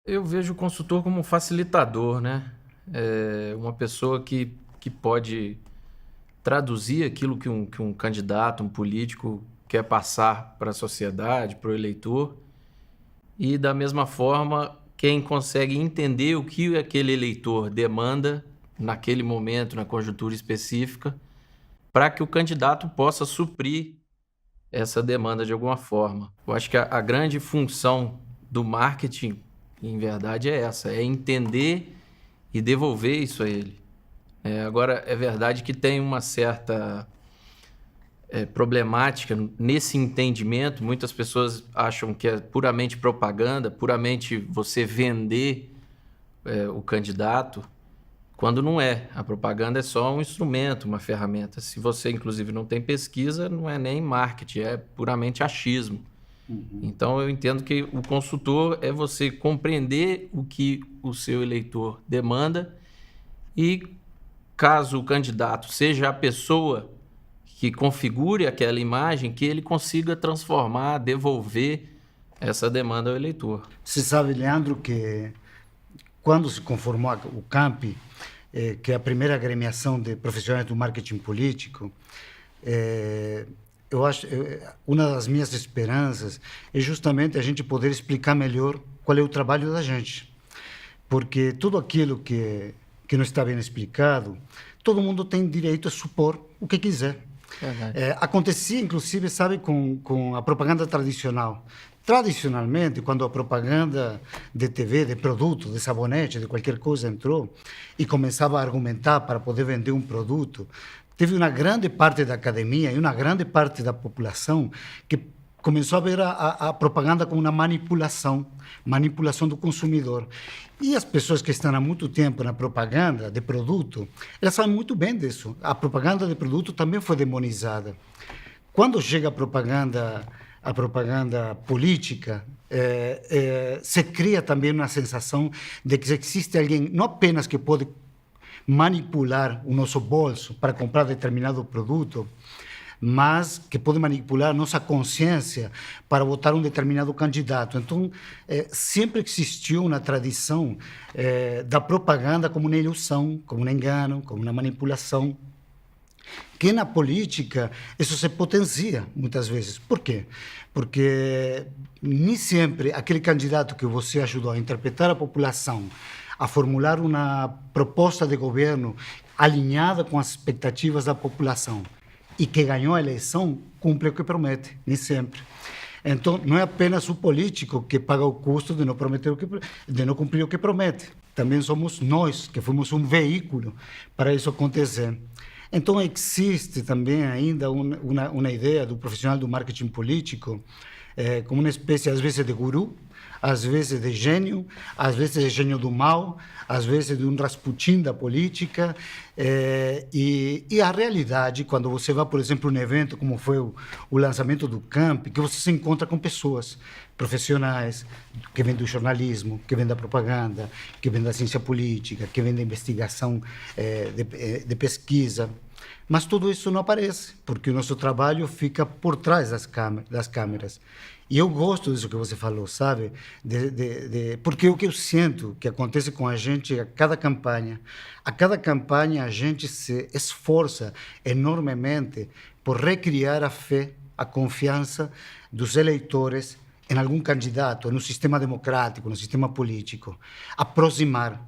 Eu vejo o consultor como um facilitador, né? Uma pessoa que pode traduzir aquilo que um candidato, um político quer passar para a sociedade, para o eleitor, e da mesma forma, quem consegue entender o que aquele eleitor demanda naquele momento, na conjuntura específica, para que o candidato possa suprir essa demanda de alguma forma. Eu acho que a grande função do marketing, em verdade, é essa: é entender e devolver isso a ele. Agora, é verdade que tem uma certa problemática nesse entendimento. Muitas pessoas acham que é puramente propaganda, puramente você vender o candidato, quando não é. A propaganda é só um instrumento, uma ferramenta. Se você, inclusive, não tem pesquisa, não é nem marketing, é puramente achismo. Então, eu entendo que o consultor é você compreender o que o seu eleitor demanda e, caso o candidato seja a pessoa que configure aquela imagem, que ele consiga transformar, devolver essa demanda ao eleitor. Você sabe, Leandro, que quando se conformou o CAMP, que é a primeira agremiação de profissionais do marketing político, eu acho, uma das minhas esperanças é justamente a gente poder explicar melhor qual é o trabalho da gente. Porque tudo aquilo que não está bem explicado, todo mundo tem direito a supor o que quiser. Acontecia, inclusive, sabe, com a propaganda tradicional. Tradicionalmente, quando a propaganda de TV, de produto, de sabonete, de qualquer coisa entrou e começava a argumentar para poder vender um produto, teve uma grande parte da academia e uma grande parte da população que começou a ver a propaganda como uma manipulação do consumidor. E as pessoas que estão há muito tempo na propaganda de produto, elas sabem muito bem disso. A propaganda de produto também foi demonizada. Quando chega a propaganda política, se cria também uma sensação de que existe alguém, não apenas que pode manipular o nosso bolso para comprar determinado produto, mas que pode manipular a nossa consciência para votar um determinado candidato. Então, sempre existiu uma tradição da propaganda como uma ilusão, como um engano, como uma manipulação, que na política isso se potencia muitas vezes. Por quê? Porque nem sempre aquele candidato que você ajudou a interpretar a população, a formular uma proposta de governo alinhada com as expectativas da população e que ganhou a eleição, cumpre o que promete, nem sempre. Então, não é apenas o político que paga o custo de não cumprir o que promete. Também somos nós, que fomos um veículo para isso acontecer. Então, existe também ainda uma ideia do profissional do marketing político como uma espécie, às vezes, de guru, às vezes de gênio, às vezes de gênio do mal, às vezes de um Rasputin da política. E a realidade, quando você vai, por exemplo, num evento como foi o lançamento do CAMP, que você se encontra com pessoas profissionais que vêm do jornalismo, que vêm da propaganda, que vêm da ciência política, que vêm da investigação de pesquisa. Mas tudo isso não aparece, porque o nosso trabalho fica por trás das câmeras. E eu gosto disso que você falou, sabe? Porque o que eu sinto que acontece com a gente a cada campanha a gente se esforça enormemente por recriar a fé, a confiança dos eleitores em algum candidato, no sistema democrático, no sistema político. Aproximar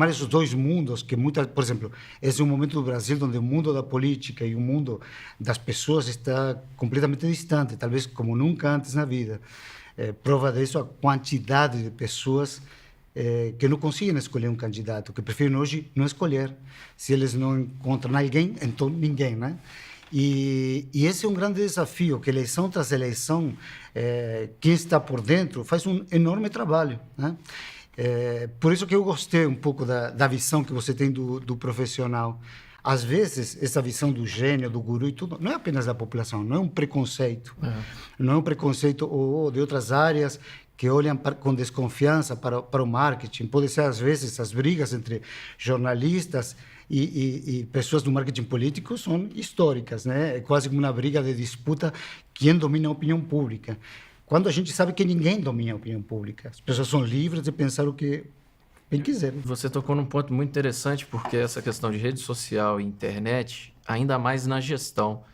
esses dois mundos que por exemplo, esse é um momento do Brasil onde o mundo da política e o mundo das pessoas está completamente distante, talvez como nunca antes na vida. Prova disso a quantidade de pessoas que não conseguem escolher um candidato, que preferem hoje não escolher. Se eles não encontram alguém, então ninguém, né? E esse é um grande desafio, que eleição tras eleição, quem está por dentro faz um enorme trabalho, né? Por isso que eu gostei um pouco da visão que você tem do profissional. às vezes, essa visão do gênio, do guru e tudo, não é apenas da população, não é um preconceito. Não é um preconceito ou de outras áreas que olham com desconfiança para o marketing. Pode ser, às vezes, as brigas entre jornalistas e pessoas do marketing político são históricas, né? É quase como uma briga de disputa quem domina a opinião pública. Quando a gente sabe que ninguém domina a opinião pública. As pessoas são livres de pensar o que bem quiserem. Você tocou num ponto muito interessante, porque essa questão de rede social e internet, ainda mais na gestão.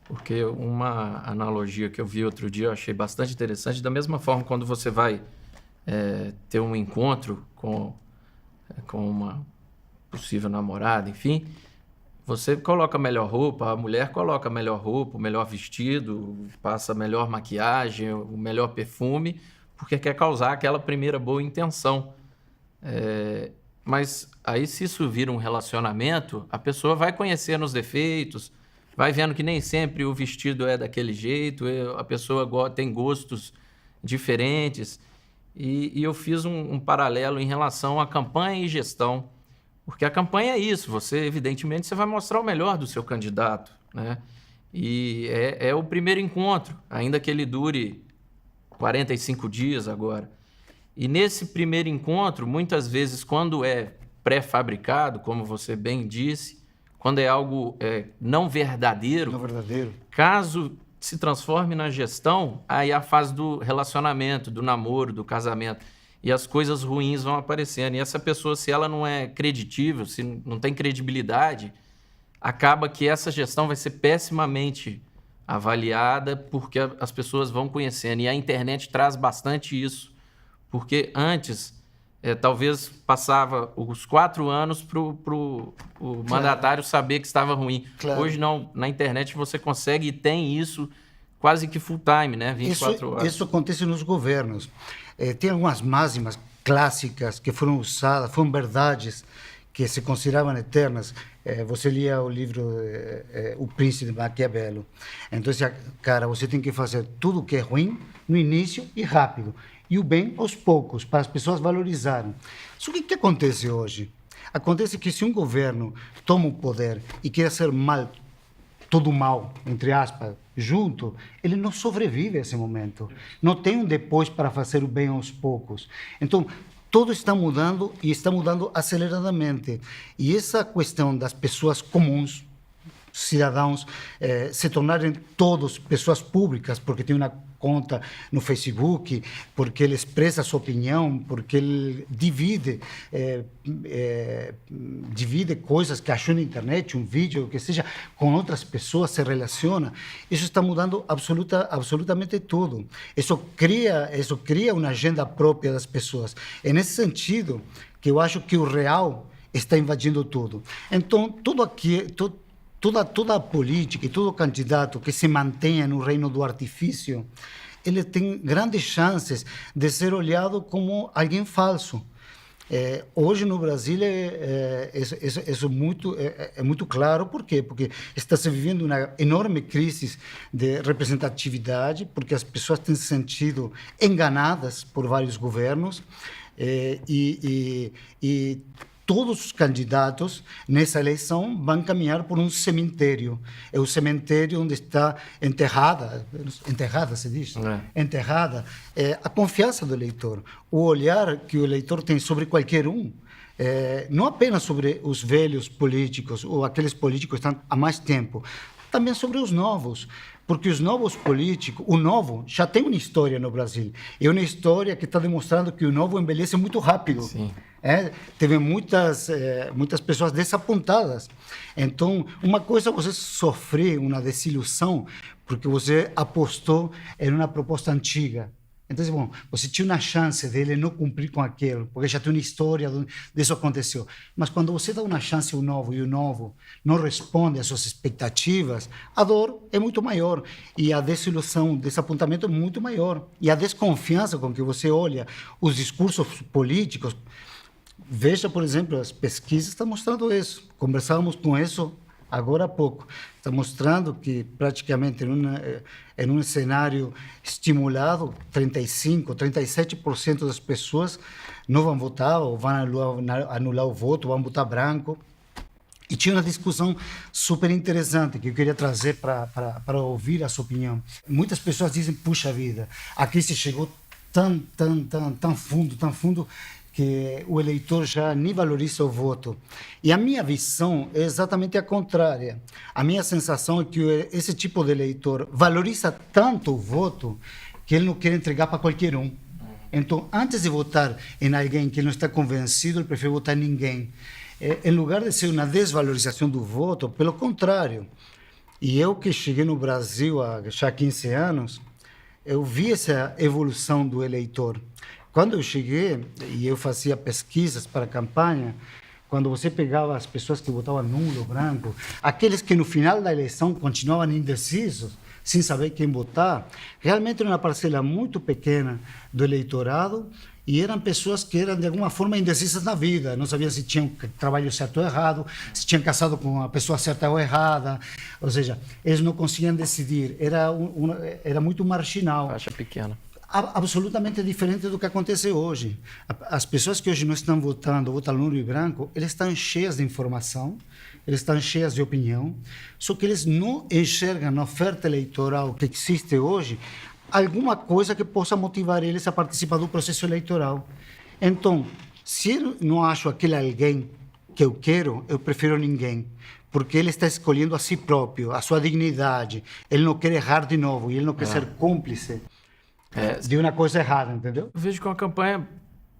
Porque uma analogia que eu vi outro dia, eu achei bastante interessante, da mesma forma quando você vai ter um encontro com uma possível namorada, enfim, você coloca a melhor roupa, a mulher coloca a melhor roupa, o melhor vestido, passa a melhor maquiagem, o melhor perfume, porque quer causar aquela primeira boa intenção. Mas aí, se isso vira um relacionamento, a pessoa vai conhecendo os defeitos, vai vendo que nem sempre o vestido é daquele jeito, a pessoa tem gostos diferentes. E eu fiz um paralelo em relação à campanha e gestão. Porque a campanha é isso, evidentemente, você vai mostrar o melhor do seu candidato, né? E é o primeiro encontro, ainda que ele dure 45 dias agora. E nesse primeiro encontro, muitas vezes, quando é pré-fabricado, como você bem disse, quando é algo não verdadeiro, caso se transforme na gestão, aí é a fase do relacionamento, do namoro, do casamento. E as coisas ruins vão aparecendo. E essa pessoa, se ela não é creditível, se não tem credibilidade, acaba que essa gestão vai ser pessimamente avaliada, porque as pessoas vão conhecendo. E a internet traz bastante isso. Porque antes, talvez passava os 4 anos para o mandatário saber que estava ruim. Claro. Hoje não, na internet você consegue e tem isso quase que full time, né? 24 horas. Isso acontece nos governos. Tem algumas máximas clássicas que foram usadas, foram verdades que se consideravam eternas. Você lia o livro O Príncipe de Maquiavelo. Então, cara, você tem que fazer tudo que é ruim no início e rápido. E o bem aos poucos, para as pessoas valorizarem. Só que o que acontece hoje? Acontece que se um governo toma o poder e quer ser todo mal, entre aspas, junto, ele não sobrevive a esse momento. Não tem um depois para fazer o bem aos poucos. Então, tudo está mudando e está mudando aceleradamente. E essa questão das pessoas comuns, cidadãos, se tornarem todos pessoas públicas, porque tem uma conta no Facebook, porque ele expressa a sua opinião, porque ele divide coisas que achou na internet, um vídeo, o que seja, com outras pessoas, se relaciona. Isso está mudando absolutamente tudo. Isso cria uma agenda própria das pessoas. É nesse sentido que eu acho que o real está invadindo tudo. Então, tudo aqui... Toda a política e todo candidato que se mantenha no reino do artifício, ele tem grandes chances de ser olhado como alguém falso. Hoje no Brasil isso é muito claro. Por quê? Porque está se vivendo uma enorme crise de representatividade, porque as pessoas têm se sentido enganadas por vários governos e todos os candidatos nessa eleição vão caminhar por um cemitério. É o cemitério onde está enterrada se diz? Enterrada a confiança do eleitor, o olhar que o eleitor tem sobre qualquer um. Não apenas sobre os velhos políticos ou aqueles políticos que estão há mais tempo, também sobre os novos. Porque os novos políticos, o novo já tem uma história no Brasil. É uma história que está demonstrando que o novo envelhece muito rápido. Sim. Teve muitas pessoas desapontadas. Então, uma coisa é você sofrer uma desilusão porque você apostou em uma proposta antiga. Então, bom, você tinha uma chance dele não cumprir com aquilo, porque já tem uma história disso aconteceu. Mas quando você dá uma chance ao novo e o novo não responde às suas expectativas, a dor é muito maior e a desilusão, o desapontamento é muito maior. E a desconfiança com que você olha os discursos políticos. Veja, por exemplo, as pesquisas estão mostrando isso. Conversávamos com isso agora há pouco. Está mostrando que praticamente em um cenário estimulado, 37% das pessoas não vão votar ou vão anular o voto, vão votar branco. E tinha uma discussão super interessante que eu queria trazer para ouvir a sua opinião. Muitas pessoas dizem, puxa vida, a crise chegou tão fundo, que o eleitor já nem valoriza o voto. E a minha visão é exatamente a contrária. A minha sensação é que esse tipo de eleitor valoriza tanto o voto que ele não quer entregar para qualquer um. Então, antes de votar em alguém que ele não está convencido, ele prefere votar em ninguém. Em lugar de ser uma desvalorização do voto, pelo contrário. E eu que cheguei no Brasil há já 15 anos, eu vi essa evolução do eleitor. Quando eu cheguei, e eu fazia pesquisas para a campanha, quando você pegava as pessoas que votavam nulo, branco, aqueles que no final da eleição continuavam indecisos, sem saber quem votar, realmente era uma parcela muito pequena do eleitorado e eram pessoas que eram, de alguma forma, indecisas na vida. Não sabiam se tinham trabalho certo ou errado, se tinham casado com a pessoa certa ou errada. Ou seja, eles não conseguiam decidir. Era muito marginal. Faixa pequena. Absolutamente diferente do que acontece hoje. As pessoas que hoje não estão votando, votam nulo e branco, eles estão cheias de informação, eles estão cheias de opinião, só que eles não enxergam na oferta eleitoral que existe hoje alguma coisa que possa motivar eles a participar do processo eleitoral. Então, se eu não acho aquele alguém que eu quero, eu prefiro ninguém, porque ele está escolhendo a si próprio, a sua dignidade, ele não quer errar de novo, e ele não quer ser cúmplice de uma coisa errada, entendeu? Eu vejo que uma campanha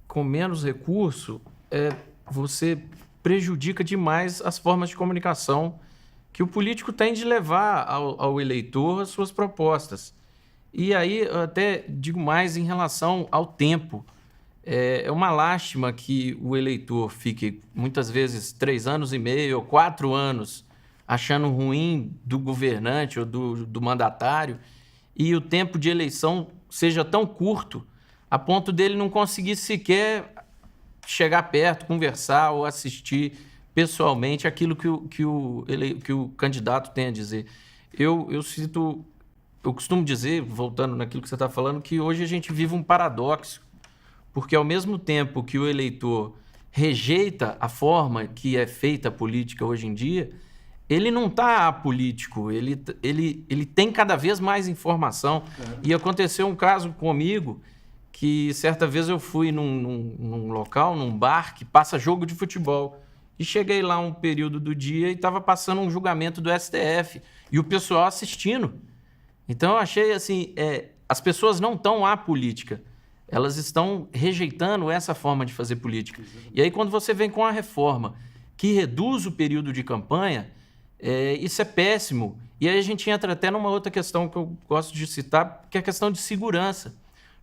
com menos recurso, você prejudica demais as formas de comunicação que o político tem de levar ao eleitor as suas propostas. E aí eu até digo mais em relação ao tempo. É uma lástima que o eleitor fique muitas vezes 3 anos e meio ou 4 anos achando ruim do governante ou do mandatário e o tempo de eleição seja tão curto a ponto dele não conseguir sequer chegar perto, conversar ou assistir pessoalmente aquilo que o candidato tem a dizer. Eu costumo dizer, voltando naquilo que você está falando, que hoje a gente vive um paradoxo, porque ao mesmo tempo que o eleitor rejeita a forma que é feita a política hoje em dia, ele não está apolítico, ele tem cada vez mais informação. E aconteceu um caso comigo, que certa vez eu fui num local, num bar, que passa jogo de futebol. E cheguei lá um período do dia e estava passando um julgamento do STF, e o pessoal assistindo. Então eu achei assim, as pessoas não estão à política, elas estão rejeitando essa forma de fazer política. E aí quando você vem com a reforma que reduz o período de campanha, isso é péssimo. E aí a gente entra até numa outra questão que eu gosto de citar, que é a questão de segurança.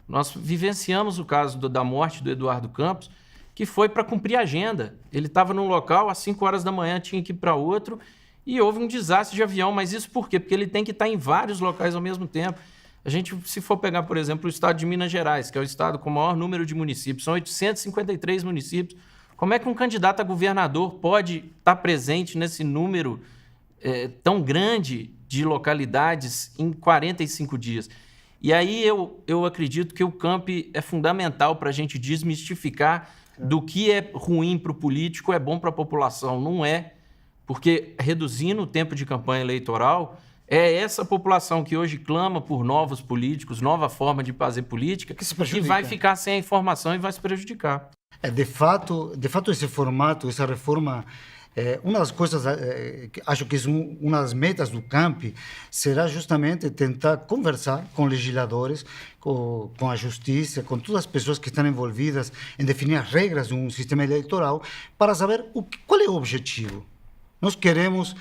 Nós vivenciamos o caso da morte do Eduardo Campos, que foi para cumprir a agenda. Ele estava num local, às 5 horas da manhã tinha que ir para outro, e houve um desastre de avião. Mas isso por quê? Porque ele tem que estar em vários locais ao mesmo tempo. A gente, se for pegar, por exemplo, o estado de Minas Gerais, que é o estado com o maior número de municípios, são 853 municípios. Como é que um candidato a governador pode estar presente nesse número tão grande de localidades em 45 dias? E aí eu acredito que o campi é fundamental para a gente desmistificar do que é ruim para o político é bom para a população. Não é, porque reduzindo o tempo de campanha eleitoral, é essa população que hoje clama por novos políticos, nova forma de fazer política, que vai ficar sem a informação e vai se prejudicar. De fato, esse formato, essa reforma, uma das coisas, que acho que uma das metas do campi será justamente tentar conversar com legisladores, com a justiça, com todas as pessoas que estão envolvidas em definir as regras de um sistema eleitoral, para saber qual é o objetivo. Nós queremos...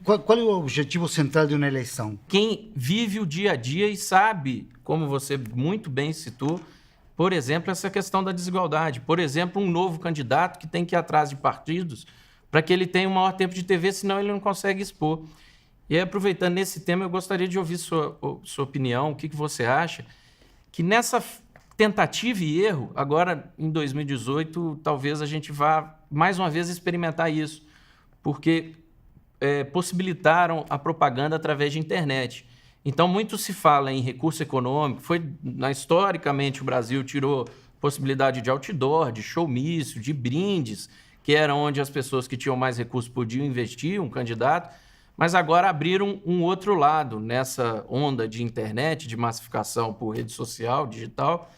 qual é o objetivo central de uma eleição? Quem vive o dia a dia e sabe, como você muito bem citou, por exemplo, essa questão da desigualdade. Por exemplo, um novo candidato que tem que ir atrás de partidos para que ele tenha um maior tempo de TV, senão ele não consegue expor. E aí, aproveitando nesse tema, eu gostaria de ouvir sua opinião, o que você acha, que nessa tentativa e erro, agora em 2018, talvez a gente vá mais uma vez experimentar isso, porque possibilitaram a propaganda através de internet. Então, muito se fala em recurso econômico. Historicamente, o Brasil tirou possibilidade de outdoor, de showmício, de brindes, que era onde as pessoas que tinham mais recursos podiam investir, um candidato, mas agora abriram um outro lado nessa onda de internet, de massificação por rede social, digital,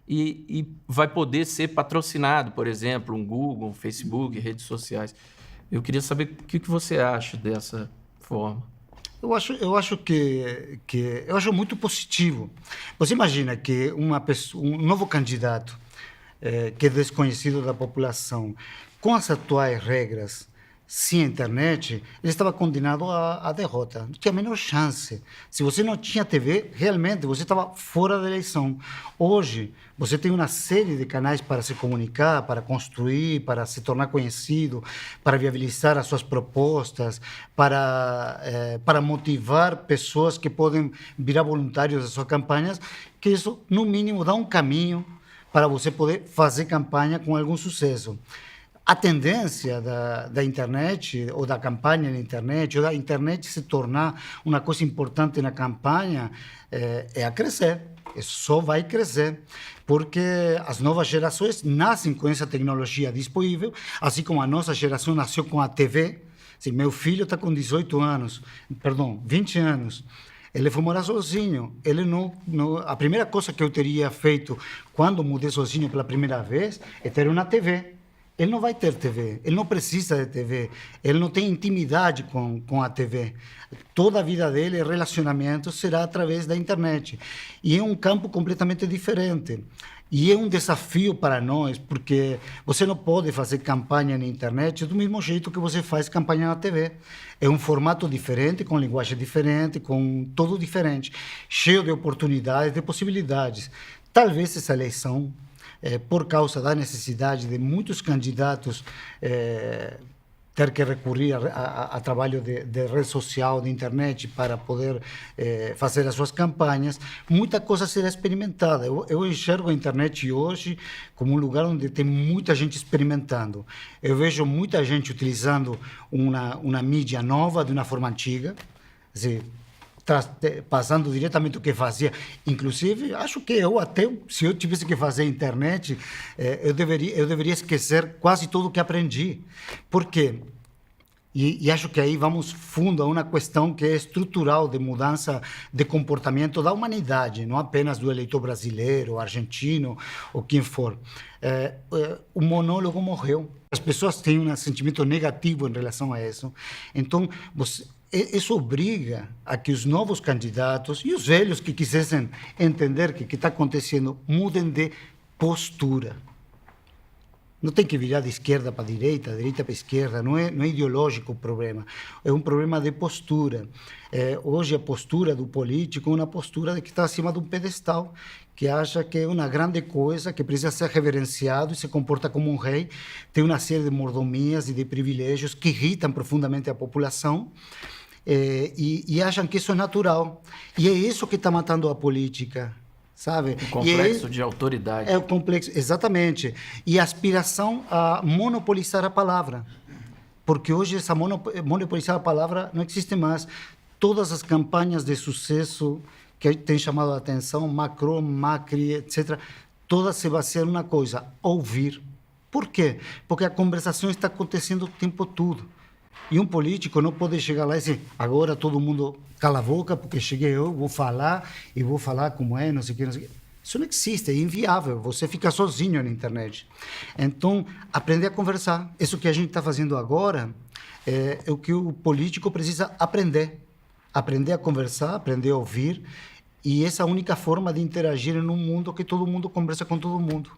e vai poder ser patrocinado, por exemplo, um Google, um Facebook, redes sociais. Eu queria saber o que você acha dessa forma. Eu acho eu acho muito positivo. Você imagina que um novo candidato que é desconhecido da população, com as atuais regras, sem internet, ele estava condenado à derrota. Não tinha a menor chance. Se você não tinha TV, realmente você estava fora da eleição. Hoje, você tem uma série de canais para se comunicar, para construir, para se tornar conhecido, para viabilizar as suas propostas, para motivar pessoas que podem virar voluntários das suas campanhas, que isso, no mínimo, dá um caminho para você poder fazer campanha com algum sucesso. A tendência da internet, ou da campanha na internet, ou da internet se tornar uma coisa importante na campanha, é a crescer. Só vai crescer, porque as novas gerações nascem com essa tecnologia disponível, assim como a nossa geração nasceu com a TV. Assim, meu filho está com 20 anos. Ele foi morar sozinho. Ele a primeira coisa que eu teria feito quando mudei sozinho pela primeira vez é ter uma TV. Ele não vai ter TV, ele não precisa de TV, ele não tem intimidade com a TV. Toda a vida dele, relacionamento, será através da internet. E é um campo completamente diferente. E é um desafio para nós, porque você não pode fazer campanha na internet do mesmo jeito que você faz campanha na TV. É um formato diferente, com linguagem diferente, com tudo diferente, cheio de oportunidades, de possibilidades. Talvez essa eleição, por causa da necessidade de muitos candidatos ter que recorrer a trabalho de rede social, de internet, para poder fazer as suas campanhas, muita coisa será experimentada. Eu enxergo a internet hoje como um lugar onde tem muita gente experimentando. Eu vejo muita gente utilizando uma mídia nova de uma forma antiga, assim, passando diretamente o que fazia. Inclusive, acho que se eu tivesse que fazer internet, eu deveria esquecer quase tudo o que aprendi. Por quê? E acho que aí vamos fundo a uma questão que é estrutural de mudança de comportamento da humanidade, não apenas do eleitor brasileiro, argentino ou quem for. O monólogo morreu. As pessoas têm um sentimento negativo em relação a isso. Então, isso obriga a que os novos candidatos e os velhos que quisessem entender o que está acontecendo mudem de postura. Não tem que virar de esquerda para direita para esquerda, não é ideológico o problema, é um problema de postura. Hoje a postura do político é uma postura de que está acima de um pedestal, que acha que é uma grande coisa, que precisa ser reverenciado e se comporta como um rei, tem uma série de mordomias e de privilégios que irritam profundamente a população, e acham que isso é natural. E é isso que está matando a política. Sabe? O complexo de autoridade. É o complexo, exatamente. E a aspiração a monopolizar a palavra. Porque hoje essa monopolizar a palavra não existe mais. Todas as campanhas de sucesso que têm chamado a atenção, Macron, Macri, etc., todas se baseiam numa coisa: ouvir. Por quê? Porque a conversação está acontecendo o tempo todo. E um político não pode chegar lá e dizer: agora todo mundo cala a boca porque cheguei eu, vou falar e vou falar como é, não sei o que, não sei o que. Isso não existe, é inviável, você fica sozinho na internet. Então, aprender a conversar. Isso que a gente está fazendo agora é o que o político precisa aprender. Aprender a conversar, aprender a ouvir. E essa é a única forma de interagir em um mundo que todo mundo conversa com todo mundo.